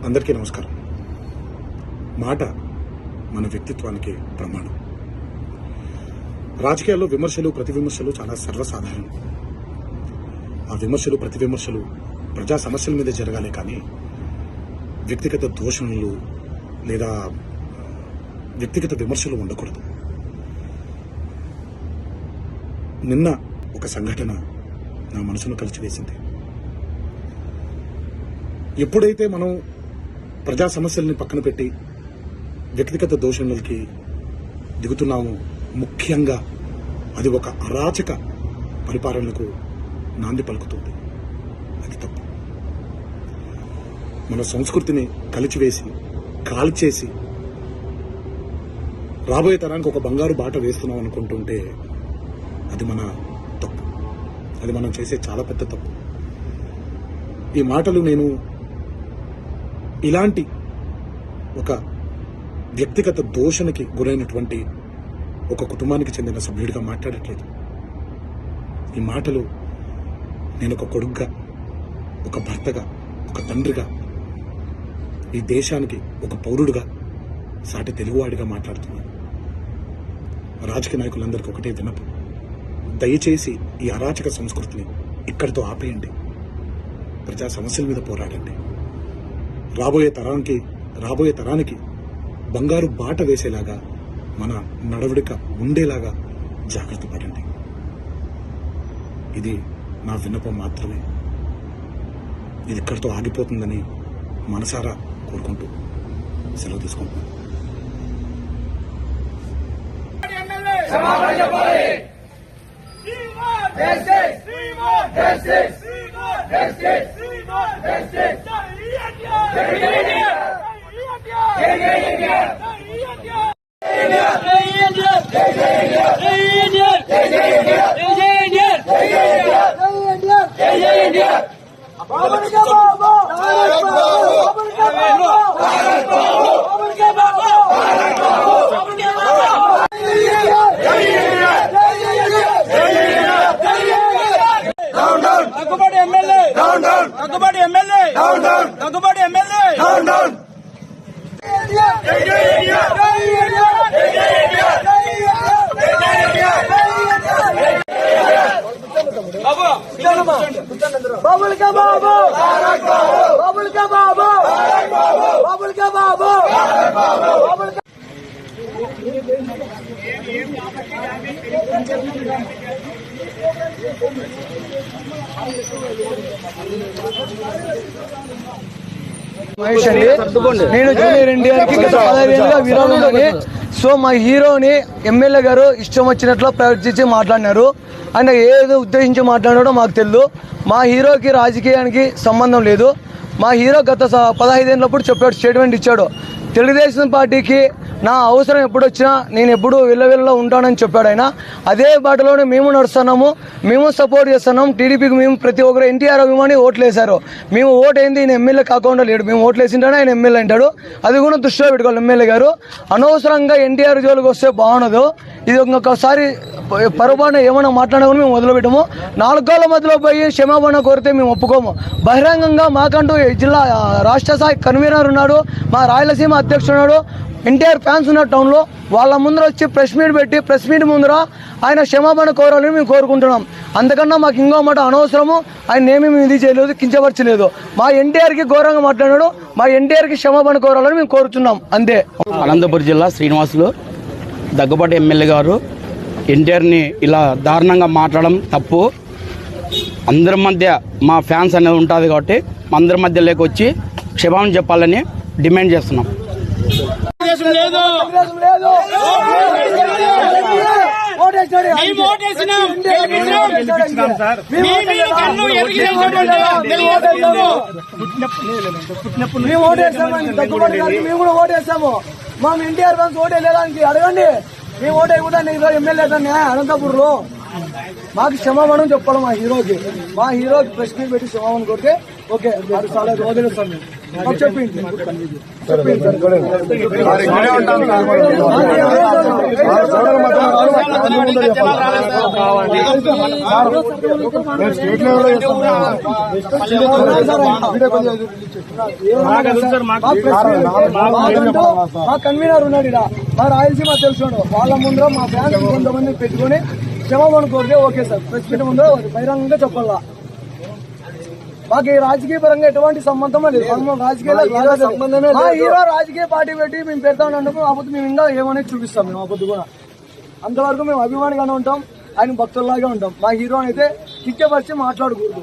అందరికీ నమస్కారం. మాట మన వ్యక్తిత్వానికి ప్రమాణం. రాజకీయాల్లో విమర్శలు ప్రతి విమర్శలు చాలా సర్వసాధారణం. ఆ విమర్శలు ప్రతి విమర్శలు ప్రజా సమస్యల మీద జరగాలి, కానీ వ్యక్తిగత దూషణలు లేదా వ్యక్తిగత విమర్శలు ఉండకూడదు. నిన్న ఒక సంఘటన నా మనసును కలిచివేసింది. ఎప్పుడైతే మనం ప్రజా సమస్యల్ని పక్కన పెట్టి వ్యక్తిగత దూషణలకి దిగుతున్నామో, ముఖ్యంగా అది ఒక అరాచక పరిపాలనకు నాంది పలుకుతుంది. అది తప్పు. మన సంస్కృతిని కలిచివేసి కాల్చేసి రాబోయే తరానికి ఒక బంగారు బాట వేస్తున్నాం అనుకుంటుంటే అది మన తప్పు. అది మనం చేసే చాలా పెద్ద తప్పు. ఈ మాటలు నేను ఇలాంటి ఒక వ్యక్తిగత దోషణకి గురైనటువంటి ఒక కుటుంబానికి చెందిన సభ్యుడిగా మాట్లాడట్లేదు. ఈ మాటలు నేను ఒక కొడుకుగా, ఒక భర్తగా, ఒక తండ్రిగా, ఈ దేశానికి ఒక పౌరుడుగా, సాటి తెలుగువాడిగా మాట్లాడుతున్నాను. రాజకీయ నాయకులందరికీ ఒకటే విన్నపం: దయచేసి ఈ అరాచక సంస్కృతిని ఇక్కడితో ఆపేయండి. ప్రజా సమస్యల మీద పోరాడండి. రాబోయే తరానికి బంగారు బాట వేసేలాగా మన నడవడిక ఉండేలాగా జాగ్రత్త పడండి. ఇది నా విన్నపం మాత్రమే. ఇది ఇక్కడితో ఆగిపోతుందని మనసారా కోరుకుంటూ సెలవు తీసుకుంటున్నాను. మహేష్ అండి, నేను జూనియర్ ఎన్టీఆర్కి గత 15 ఏళ్ళుగా విరాళంలోని. సో మా హీరోని ఎమ్మెల్యే గారు ఇష్టం వచ్చినట్లు ప్రవర్తించి మాట్లాడినారు. ఆయన ఏదో ఉద్దేశించి మాట్లాడాడో మాకు తెలియదు. మా హీరోకి రాజకీయానికి సంబంధం లేదు. మా హీరో గత 15 ఏళ్ళప్పుడు చెప్పాడు, స్టేట్మెంట్ ఇచ్చాడు. తెలుగుదేశం పార్టీకి నా అవసరం ఎప్పుడు వచ్చినా నేను ఎప్పుడు వెళ్ళలో ఉంటానని చెప్పాడు ఆయన. అదే బాటలోనే మేము నడుస్తున్నాము, మేము సపోర్ట్ చేస్తున్నాం. టీడీపీకి మేము ప్రతి ఒక్కరు ఎన్టీఆర్ అభిమాని ఓట్లు వేశారు. మేము ఓటు ఏంది, ఈయన ఎమ్మెల్యే కాకుండా లేడు. మేము ఓట్లు వేసింటానే ఆయన ఎమ్మెల్యే అంటాడు. అది కూడా దృష్టిలో పెట్టుకోవాలి ఎమ్మెల్యే గారు. అనవసరంగా ఎన్టీఆర్ జోలికి వస్తే బాగుండదు. ఇది ఇంకొకసారి పొరపాటున ఏమైనా మాట్లాడినా కూడా మేము వదిలిపెట్టము. 4 గోళ్ల మధ్యలో పోయి క్షమాపణ కోరితే మేము ఒప్పుకోము. బహిరంగంగా మాకంటూ జిల్లా రాష్ట్ర స్థాయి కన్వీనర్ ఉన్నాడు, మా రాయలసీమ అధ్యక్షుడు ఉన్నాడు, ఎన్టీఆర్ ఫ్యాన్స్ ఉన్న టౌన్లో. వాళ్ళ ముందర వచ్చి ప్రెస్ మీట్ ముందర ఆయన క్షమాపణ కోరాలని మేము కోరుకుంటున్నాం. అంతకన్నా మాకు ఇంకో మాట అనవసరము. ఆయన ఏమీ మేము ఇది చేయలేదు, కించపరచలేదు. మా ఎన్టీఆర్కి ఘోరంగా మాట్లాడాడు. మా ఎన్టీఆర్కి క్షమాపణ కోరాలని మేము కోరుతున్నాం, అంతే. అనంతపురం జిల్లా శ్రీనివాసులు దగ్గుబాటి ఎమ్మెల్యే గారు ఎన్టీఆర్ని ఇలా దారుణంగా మాట్లాడడం తప్పు. అందరి మధ్య మా ఫ్యాన్స్ అనేది ఉంటుంది కాబట్టి అందరి మధ్య లేకొచ్చి క్షమాపణ చెప్పాలని డిమాండ్ చేస్తున్నాం. మేము కూడా ఓటేసాము. మా ఎన్టీఆర్ ఫ్యాన్స్ ఓటేయలేదానికి అడగండి. మేము ఓటే కూడా ఎమ్మెల్యే అనంతపూర్లో మాకు క్షమాపణం చెప్పాలి మా హీరోకి ప్రెస్ మీట్ పెట్టి క్షమాపణ కొడితే ఓకే అది చాలా వదిలేస్తాం మేము చెప్పింది మా కన్వీనర్ ఉన్నాడు ఇక్కడ మా రాయలసీమ తెలుసున్నాడు వాళ్ళ ముందర మా ఫ్యాన్స్ కొంతమంది పెట్టుకుని క్షమాపణ కోరితే ఓకే సార్ ప్రెస్ మీట్ ముందర బహిరంగంగా చెప్పాలా మాకు ఈ రాజకీయ పరంగా ఎటువంటి సంబంధమే లేదు సంబంధమే మా హీరో రాజకీయ పార్టీ పెట్టి మేము పెడతామన్నందుకు అప్పుడు మేము ఇంకా ఏమనేది చూపిస్తాం మేము అప్పుడు కూడా అంతవరకు మేము అభిమానిగానే ఉంటాం ఆయన భక్తుల్లాగా ఉంటాం మా హీరో అయితే కిచ్చపరిచి మాట్లాడకూడదు